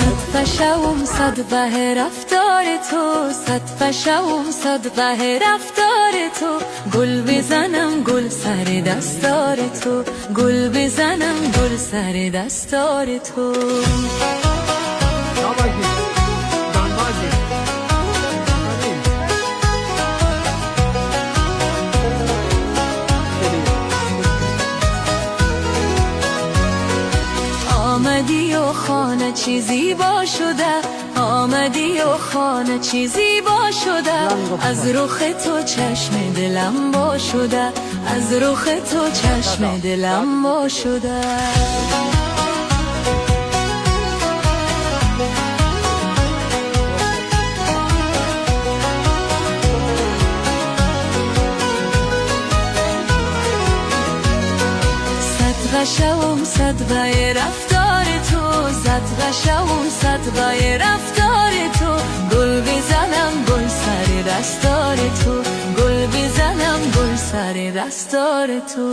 صد فشوم صد وه رفتار تو، صد فشوم صد وه رفتار تو. گل بزنم گل سر دستار تو، گل بزنم گل سر دستار تو. آمدی و خانه چی زیبا شده، آمدی و خانه چی زیبا شده. از رخ تو چشم دلم وا شده، از رخ تو چشم دلم وا شده. غشوم صد وه رفتار تو، صد غشوم صد وه رفتار تو. گل بزنم گل سر دستار تو، گل بزنم گل سر دستار تو.